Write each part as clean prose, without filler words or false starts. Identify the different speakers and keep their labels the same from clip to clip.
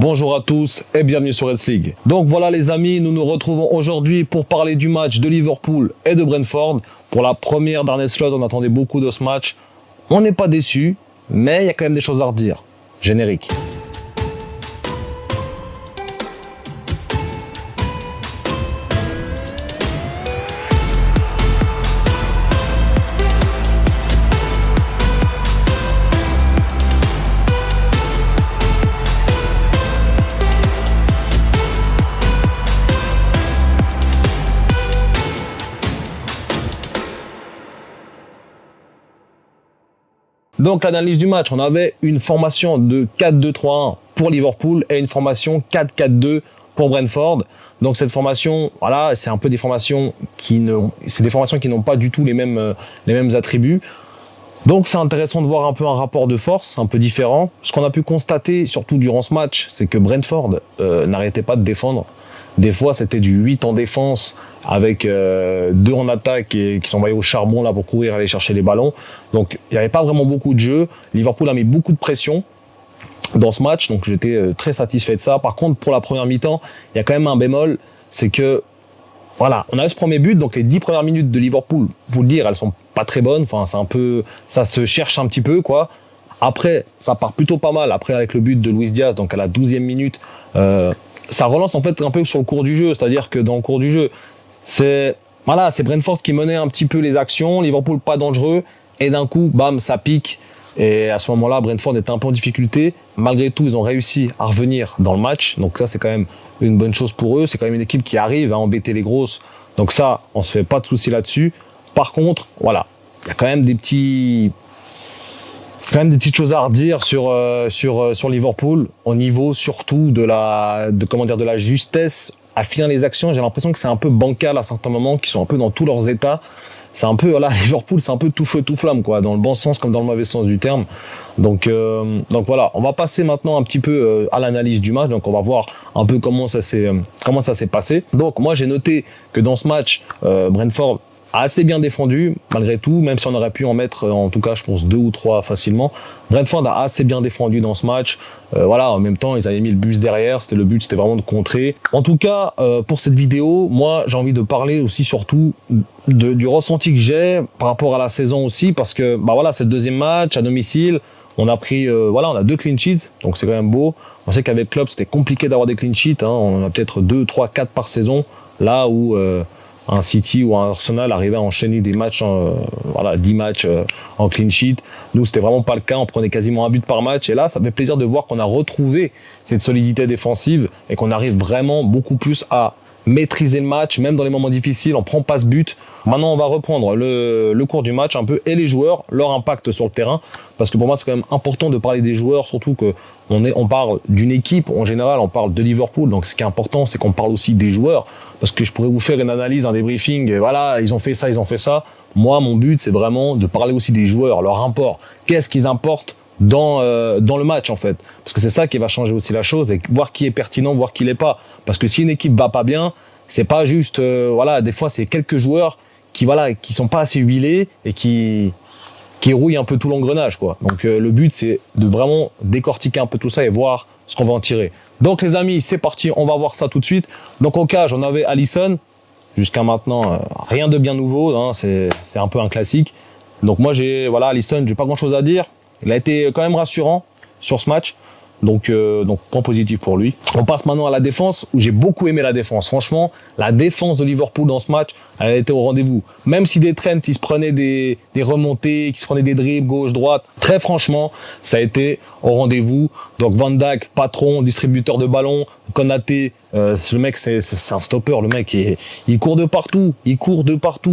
Speaker 1: Bonjour à tous et bienvenue sur Reds League. Donc voilà les amis, nous nous retrouvons aujourd'hui pour parler du match de Liverpool et de Brentford. Pour la première d'Arne Slot, on attendait beaucoup de ce match. On n'est pas déçus, mais il y a quand même des choses à redire. Générique. Donc l'analyse du match, on avait une formation de 4-2-3-1 pour Liverpool et une formation 4-4-2 pour Brentford. Donc cette formation, voilà, c'est un peu des formations qui n'ont pas du tout les mêmes attributs. Donc c'est intéressant de voir un peu un rapport de force un peu différent. Ce qu'on a pu constater, surtout durant ce match, c'est que Brentford n'arrêtait pas de défendre. Des fois, c'était du 8 en défense avec 2 en attaque et qui s'envoyaient au charbon là pour courir aller chercher les ballons. Donc, il n'y avait pas vraiment beaucoup de jeu. Liverpool a mis beaucoup de pression dans ce match, donc j'étais très satisfait de ça. Par contre, pour la première mi-temps, il y a quand même un bémol, c'est que voilà, on a eu ce premier but, donc les 10 premières minutes de Liverpool, vous le dire, elles sont pas très bonnes. Enfin, c'est un peu, ça se cherche un petit peu quoi. Après, ça part plutôt pas mal. Après, avec le but de Luis Diaz, donc à la 12e minute. Ça relance en fait un peu sur le cours du jeu, c'est-à-dire que dans le cours du jeu, c'est Brentford qui menait un petit peu les actions, Liverpool pas dangereux, et d'un coup, bam, ça pique. Et à ce moment-là, Brentford était un peu en difficulté. Malgré tout, ils ont réussi à revenir dans le match, donc ça c'est quand même une bonne chose pour eux. C'est quand même une équipe qui arrive à embêter les grosses, donc ça, on se fait pas de soucis là-dessus. Par contre, voilà, il y a quand même des petites choses à redire sur Liverpool au niveau surtout de la justesse à finir les actions. J'ai l'impression que c'est un peu bancal à certains moments, qui sont un peu dans tous leurs états. C'est un peu Liverpool, c'est un peu tout feu tout flamme quoi, dans le bon sens comme dans le mauvais sens du terme. Donc voilà, on va passer maintenant un petit peu à l'analyse du match. Donc on va voir un peu comment ça s'est passé. Donc moi j'ai noté que dans ce match Brentford a assez bien défendu, malgré tout, même si on aurait pu en mettre, en tout cas, je pense, 2 ou 3 facilement. Brentford a assez bien défendu dans ce match. Voilà, en même temps, ils avaient mis le bus derrière. C'était vraiment de contrer. En tout cas, pour cette vidéo, moi, j'ai envie de parler aussi, surtout, du ressenti que j'ai par rapport à la saison aussi, parce que, voilà, c'est le deuxième match à domicile. On a pris, on a 2 clean sheets, donc c'est quand même beau. On sait qu'avec Klopp, c'était compliqué d'avoir des clean sheets, hein. On a peut-être 2, 3, 4 par saison. Là où, un City ou un Arsenal arrivait à enchaîner des matchs, 10 matchs en clean sheet. Nous, c'était vraiment pas le cas. On prenait quasiment un but par match. Et là, ça fait plaisir de voir qu'on a retrouvé cette solidité défensive et qu'on arrive vraiment beaucoup plus à maîtriser le match, même dans les moments difficiles. On prend pas ce but. Maintenant, on va reprendre le cours du match un peu et les joueurs, leur impact sur le terrain. Parce que pour moi, c'est quand même important de parler des joueurs, surtout que on parle d'une équipe. En général, on parle de Liverpool. Donc, ce qui est important, c'est qu'on parle aussi des joueurs. Parce que je pourrais vous faire une analyse, un débriefing. Et voilà, ils ont fait ça, ils ont fait ça. Moi, mon but, c'est vraiment de parler aussi des joueurs, leur import. Qu'est-ce qu'ils importent dans le match en fait, parce que c'est ça qui va changer aussi la chose, et voir qui est pertinent, voir qui l'est pas, parce que si une équipe va pas bien, c'est pas juste des fois c'est quelques joueurs qui sont pas assez huilés et qui rouillent un peu tout l'engrenage quoi. Donc le but c'est de vraiment décortiquer un peu tout ça et voir ce qu'on va en tirer. Donc les amis, c'est parti, on va voir ça tout de suite. Donc au cage, on avait Alisson, jusqu'à maintenant rien de bien nouveau, hein, c'est un peu un classique. Donc moi Alisson, j'ai pas grand chose à dire. Il a été quand même rassurant sur ce match. Donc point positif pour lui. On passe maintenant à la défense, où j'ai beaucoup aimé la défense. Franchement, la défense de Liverpool dans ce match, elle a été au rendez-vous. Même si des Trent, ils se prenaient des remontées, qui se prenaient des dribbles gauche-droite, très franchement, ça a été au rendez-vous. Donc Van Dijk, patron, distributeur de ballons, Konaté, le mec, c'est un stopper. Le mec, il court de partout.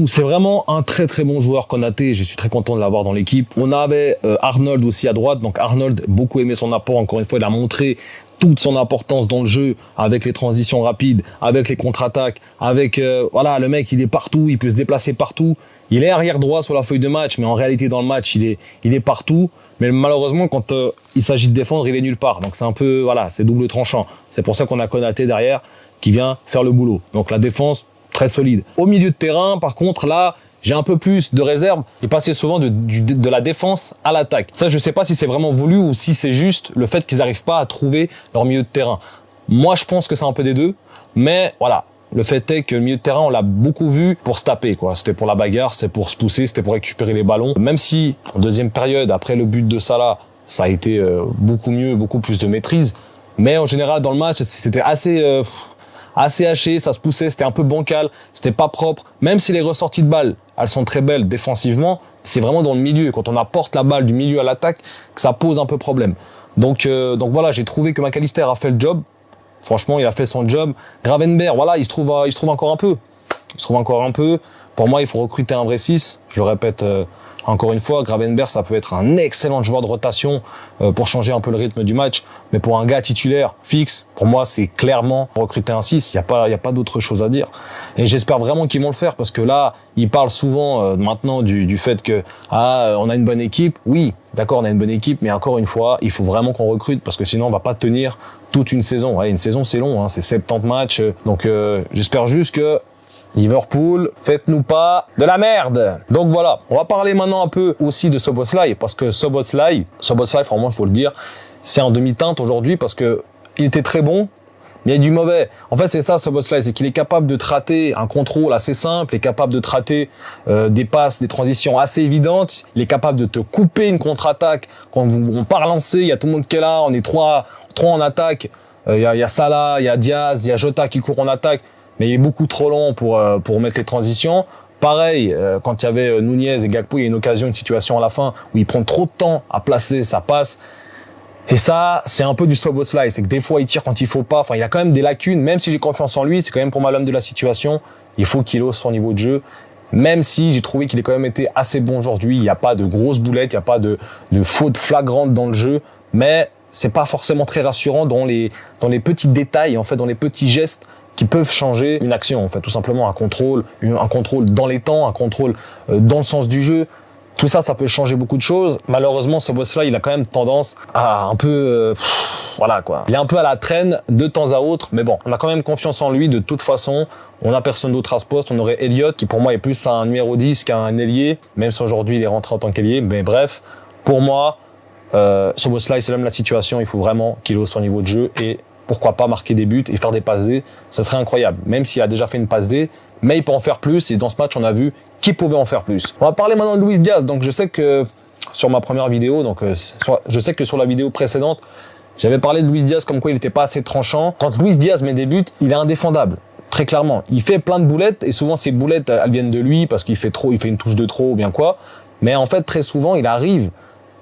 Speaker 1: C'est vraiment un très très bon joueur, Konaté. Je suis très content de l'avoir dans l'équipe. On avait Arnold aussi à droite. Donc Arnold, beaucoup aimé son apport. Encore une fois, il a montré toute son importance dans le jeu, avec les transitions rapides, avec les contre-attaques, avec le mec, il est partout, il peut se déplacer partout. Il est arrière droit sur la feuille de match, mais en réalité dans le match, il est partout. Mais malheureusement, quand il s'agit de défendre, il est nulle part. Donc c'est un peu, c'est double tranchant. C'est pour ça qu'on a Konaté derrière qui vient faire le boulot. Donc la défense, très solide. Au milieu de terrain, par contre, là, j'ai un peu plus de réserve. Ils passaient souvent de la défense à l'attaque. Ça, je sais pas si c'est vraiment voulu ou si c'est juste le fait qu'ils n'arrivent pas à trouver leur milieu de terrain. Moi, je pense que c'est un peu des deux, mais voilà. Le fait est que le milieu de terrain, on l'a beaucoup vu pour se taper, quoi. C'était pour la bagarre, c'était pour se pousser, c'était pour récupérer les ballons. Même si, en deuxième période, après le but de Salah, ça a été beaucoup mieux, beaucoup plus de maîtrise. Mais en général, dans le match, c'était assez haché, ça se poussait, c'était un peu bancal, c'était pas propre. Même si les ressorties de balles, elles sont très belles défensivement, c'est vraiment dans le milieu, quand on apporte la balle du milieu à l'attaque, que ça pose un peu problème. Donc voilà, j'ai trouvé que McAllister a fait le job. Franchement, il a fait son job. Gravenberch, voilà, il se trouve encore un peu. Il se trouve encore un peu. Pour moi, il faut recruter un vrai 6. Je le répète encore une fois, Gravenberch, ça peut être un excellent joueur de rotation pour changer un peu le rythme du match. Mais pour un gars titulaire fixe, pour moi, c'est clairement recruter un 6. Il y a pas d'autre chose à dire. Et j'espère vraiment qu'ils vont le faire parce que là, ils parlent souvent maintenant du fait que on a une bonne équipe. Oui, d'accord, on a une bonne équipe, mais encore une fois, il faut vraiment qu'on recrute parce que sinon, on va pas tenir toute une saison. Ouais, une saison, c'est long, hein, c'est 70 matchs. Donc, j'espère juste que Liverpool, faites-nous pas de la merde. Donc voilà, on va parler maintenant un peu aussi de Szoboszlai, parce que Szoboszlai, franchement, il faut le dire, c'est en demi-teinte aujourd'hui parce que il était très bon, mais il y a du mauvais. En fait, c'est ça, Szoboszlai, c'est qu'il est capable de traiter un contrôle assez simple, il est capable de traiter des passes, des transitions assez évidentes, il est capable de te couper une contre-attaque quand on part lancer, il y a tout le monde qui est là, on est trois en attaque, il y a Salah, il y a Diaz, il y a Jota qui court en attaque, mais il est beaucoup trop long pour mettre les transitions. Pareil, quand il y avait Nunez et Gakpo, il y a une occasion, une situation à la fin où il prend trop de temps à placer sa passe. Et ça, c'est un peu du Szoboszlai, c'est que des fois il tire quand il faut pas. Enfin, il a quand même des lacunes. Même si j'ai confiance en lui, c'est quand même pour moi l'homme de la situation. Il faut qu'il hausse son niveau de jeu. Même si j'ai trouvé qu'il a quand même été assez bon aujourd'hui. Il n'y a pas de grosses boulettes, il n'y a pas de fautes flagrantes dans le jeu. Mais c'est pas forcément très rassurant dans les petits détails, en fait, dans les petits gestes qui peuvent changer une action, en fait, tout simplement un contrôle dans les temps, un contrôle dans le sens du jeu. Tout ça, ça peut changer beaucoup de choses. Malheureusement, ce boss-là, il a quand même tendance à un peu, voilà quoi. Il est un peu à la traîne de temps à autre, mais bon, on a quand même confiance en lui de toute façon. On n'a personne d'autre à ce poste. On aurait Elliott, qui pour moi est plus un numéro 10 qu'un ailier, même si aujourd'hui il est rentré en tant qu'ailier. Mais bref, pour moi, ce boss-là, c'est l'homme de la situation. Il faut vraiment qu'il hausse son niveau de jeu et pourquoi pas marquer des buts et faire des passes D, ça serait incroyable. Même s'il a déjà fait une passe D, mais il peut en faire plus. Et dans ce match, on a vu qu'il pouvait en faire plus. On va parler maintenant de Luis Diaz. Donc je sais que sur ma première vidéo, je sais que sur la vidéo précédente, j'avais parlé de Luis Diaz comme quoi il n'était pas assez tranchant. Quand Luis Diaz met des buts, il est indéfendable. Très clairement. Il fait plein de boulettes et souvent ces boulettes, elles viennent de lui parce qu'il fait une touche de trop ou bien quoi. Mais en fait, très souvent, il arrive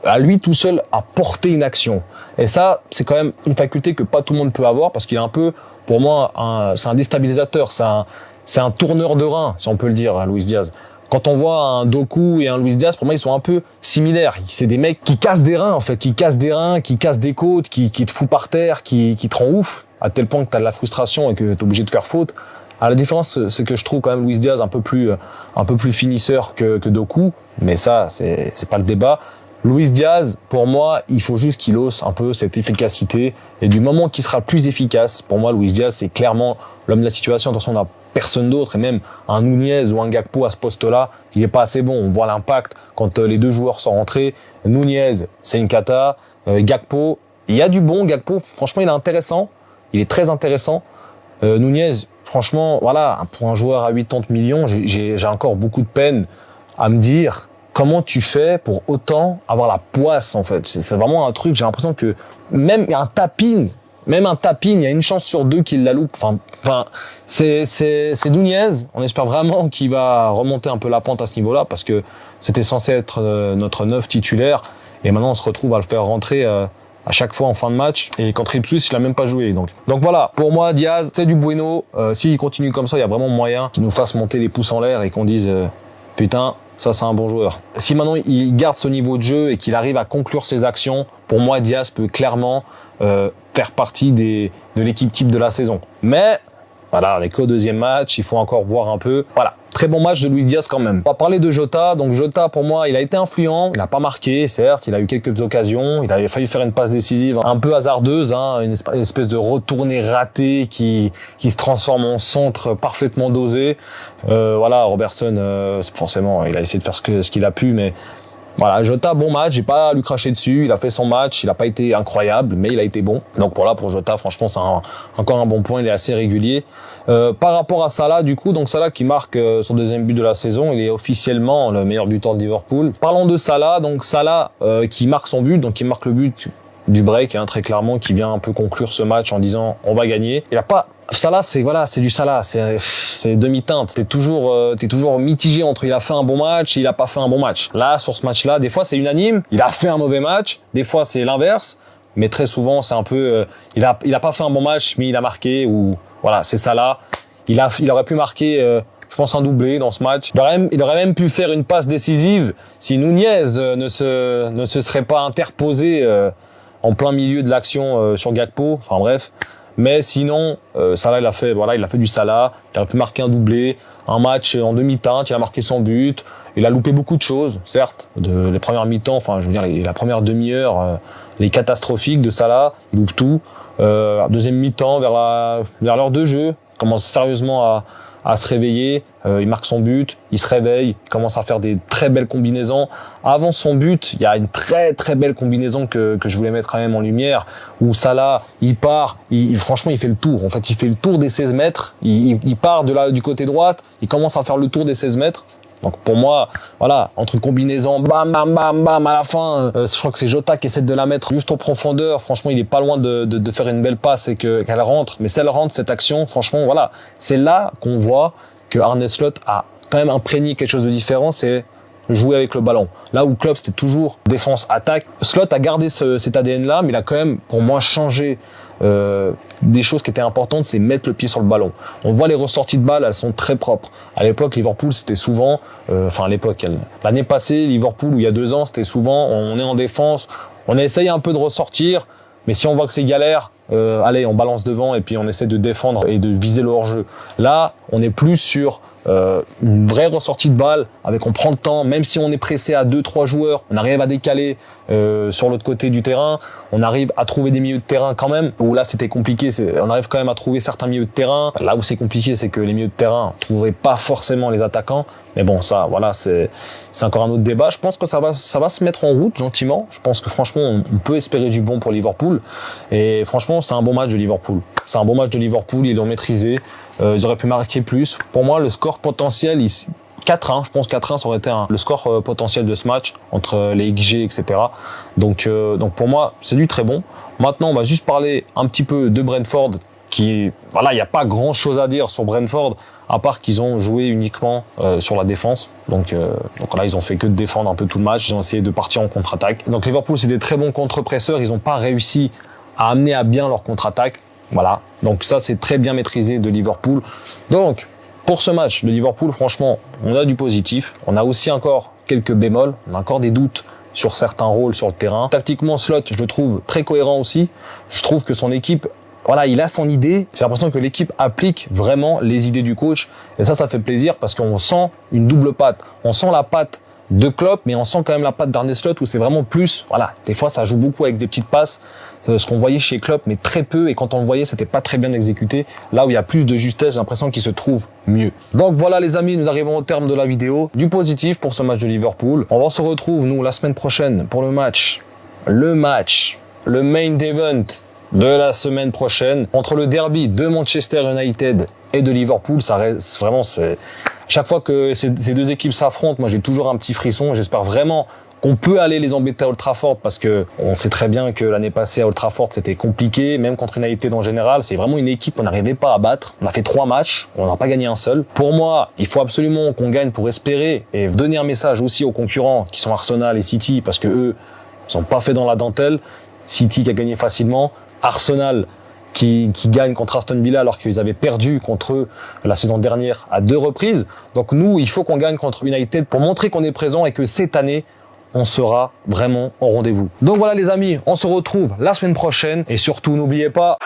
Speaker 1: à lui tout seul à porter une action. Et ça, c'est quand même une faculté que pas tout le monde peut avoir parce qu'il est un peu, pour moi, c'est un déstabilisateur, c'est un tourneur de rein, si on peut le dire, hein, Luis Diaz. Quand on voit un Doku et un Luis Diaz, pour moi, ils sont un peu similaires. C'est des mecs qui cassent des reins, en fait, qui cassent des côtes, qui te foutent par terre, qui te rend ouf, à tel point que t'as de la frustration et que t'es obligé de faire faute. À la différence, c'est que je trouve quand même Luis Diaz un peu plus finisseur que Doku, mais ça, c'est pas le débat. Luis Diaz, pour moi, il faut juste qu'il hausse un peu cette efficacité. Et du moment qu'il sera plus efficace, pour moi, Luis Diaz, c'est clairement l'homme de la situation. Attention, on n'a personne d'autre. Et même un Nunez ou un Gakpo à ce poste-là, il est pas assez bon. On voit l'impact quand les deux joueurs sont rentrés. Nunez, c'est une cata. Gakpo, il y a du bon. Gakpo, franchement, il est intéressant. Il est très intéressant. Nunez, franchement, voilà, pour un joueur à 80 millions, j'ai encore beaucoup de peine à me dire comment tu fais pour autant avoir la poisse, en fait. C'est vraiment un truc, j'ai l'impression que même un tapin, il y a une chance sur deux qu'il la loupe. Enfin, c'est Nunez. On espère vraiment qu'il va remonter un peu la pente à ce niveau-là parce que c'était censé être notre neuf titulaire et maintenant on se retrouve à le faire rentrer à chaque fois en fin de match et contre Ipswich il a même pas joué donc voilà, pour moi Diaz c'est du bueno. S'il continue comme ça, il y a vraiment moyen qu'il nous fasse monter les pouces en l'air et qu'on dise putain, ça c'est un bon joueur. Si maintenant il garde ce niveau de jeu et qu'il arrive à conclure ses actions, pour moi Diaz peut clairement faire partie de l'équipe type de la saison. Mais voilà, on est qu'au deuxième match, il faut encore voir un peu. Voilà, Très bon match de Luis Diaz quand même. On va parler de Jota. Donc Jota, pour moi, il a été influent. Il n'a pas marqué, certes. Il a eu quelques occasions. Il avait failli faire une passe décisive un peu hasardeuse, hein, une espèce de retournée ratée qui se transforme en centre parfaitement dosé. Voilà, Robertson, forcément, il a essayé de faire ce qu'il a pu, mais voilà, Jota, bon match, j'ai pas à lui cracher dessus, il a fait son match, il a pas été incroyable, mais il a été bon. Donc voilà, pour Jota, franchement, c'est encore un bon point, il est assez régulier. Par rapport à Salah, du coup, donc Salah qui marque son deuxième but de la saison, il est officiellement le meilleur buteur de Liverpool. Parlons de Salah, donc Salah qui marque son but, donc qui marque le but du break, hein, très clairement, qui vient un peu conclure ce match en disant on va gagner. Il a pas Salah, c'est du Salah, c'est demi-teinte. T'es toujours mitigé entre il a fait un bon match et il a pas fait un bon match. Là, sur ce match-là, des fois c'est unanime, il a fait un mauvais match, des fois c'est l'inverse, mais très souvent c'est un peu, il a pas fait un bon match, mais il a marqué, ou voilà, c'est Salah. Il aurait pu marquer, je pense, un doublé dans ce match. Il aurait même pu faire une passe décisive si Nunez ne se serait pas interposé en plein milieu de l'action sur Gakpo. Enfin bref. Mais sinon, Salah, il a fait du Salah. Il a pu marquer un doublé, un match en demi-teinte. Il a marqué son but. Il a loupé beaucoup de choses, certes. Les premières mi-temps, enfin, je veux dire, la première demi-heure, les catastrophiques de Salah. Il loupe tout. Deuxième mi-temps, vers l'heure de jeu, il commence sérieusement à se réveiller, il marque son but, il se réveille, il commence à faire des très belles combinaisons. Avant son but, il y a une très très belle combinaison que je voulais mettre quand même en lumière, où Salah, il part, franchement il fait le tour. En fait, il fait le tour des 16 mètres, il part du côté droite, il commence à faire le tour des 16 mètres. Donc pour moi, voilà, entre combinaisons, bam, bam, bam, bam, à la fin, je crois que c'est Jota qui essaie de la mettre juste en profondeur. Franchement, il est pas loin de faire une belle passe et qu'elle rentre. Mais si elle rentre, cette action, franchement, voilà, c'est là qu'on voit que Arne Slot a quand même imprégné quelque chose de différent, c'est jouer avec le ballon. Là où Klopp, c'était toujours défense-attaque. Slot a gardé cet ADN-là, mais il a quand même, pour moi, changé des choses qui étaient importantes, c'est mettre le pied sur le ballon. On voit les ressorties de balles, elles sont très propres. À l'époque, Liverpool, c'était souvent, l'année passée, Liverpool, ou il y a 2 ans, c'était souvent, on est en défense, on essaye un peu de ressortir, mais si on voit que c'est galère, allez, on balance devant et puis on essaie de défendre et de viser le hors-jeu. Là, on est plus sur une vraie ressortie de balle, on prend le temps, même si on est pressé à 2-3 joueurs, on arrive à décaler sur l'autre côté du terrain, on arrive à trouver des milieux de terrain quand même, où là c'était compliqué, on arrive quand même à trouver certains milieux de terrain. Là où c'est compliqué, c'est que les milieux de terrain ne trouveraient pas forcément les attaquants, mais bon, ça, voilà, c'est encore un autre débat. Je pense que ça va se mettre en route gentiment. Je pense que franchement, on peut espérer du bon pour Liverpool, et franchement, c'est un bon match de Liverpool. C'est un bon match de Liverpool, ils l'ont maîtrisé. Ils auraient pu marquer plus. Pour moi, le score potentiel, 4-1, je pense 4-1, ça aurait été le score potentiel de ce match, entre les XG, etc. Donc pour moi, c'est du très bon. Maintenant, on va juste parler un petit peu de Brentford, il n'y a pas grand chose à dire sur Brentford, à part qu'ils ont joué uniquement sur la défense. Donc là, ils ont fait que de défendre un peu tout le match, ils ont essayé de partir en contre-attaque. Donc Liverpool, c'est des très bons contre-presseurs, ils n'ont pas réussi à amener à bien leur contre-attaque. Voilà, donc ça c'est très bien maîtrisé de Liverpool. Donc pour ce match de Liverpool, franchement, on a du positif. On a aussi encore quelques bémols, on a encore des doutes sur certains rôles sur le terrain. Tactiquement, Slot, je le trouve très cohérent aussi. Je trouve que son équipe, voilà, il a son idée. J'ai l'impression que l'équipe applique vraiment les idées du coach. Et ça fait plaisir parce qu'on sent une double patte. On sent la patte de Klopp, mais on sent quand même la patte d'Arne Slot où c'est vraiment plus, voilà, des fois ça joue beaucoup avec des petites passes, ce qu'on voyait chez Klopp, mais très peu, et quand on le voyait, c'était pas très bien exécuté. Là où il y a plus de justesse, j'ai l'impression qu'il se trouve mieux. Donc voilà les amis, nous arrivons au terme de la vidéo. Du positif pour ce match de Liverpool. On se retrouve, nous, la semaine prochaine pour le main event de la semaine prochaine, entre le derby de Manchester United et de Liverpool. Ça reste vraiment, chaque fois que ces deux équipes s'affrontent, moi j'ai toujours un petit frisson. J'espère vraiment qu'on peut aller les embêter à Old Trafford, parce que on sait très bien que l'année passée à Old Trafford c'était compliqué, même contre United en général. C'est vraiment une équipe qu'on n'arrivait pas à battre. On a fait 3 matchs, on n'a pas gagné un seul. Pour moi, il faut absolument qu'on gagne pour espérer et donner un message aussi aux concurrents qui sont Arsenal et City, parce que eux ils sont pas fait dans la dentelle. City qui a gagné facilement, Arsenal qui gagne contre Aston Villa alors qu'ils avaient perdu contre eux la saison dernière à 2 reprises. Donc nous, il faut qu'on gagne contre United pour montrer qu'on est présent et que cette année, on sera vraiment au rendez-vous. Donc voilà les amis, on se retrouve la semaine prochaine et surtout n'oubliez pas...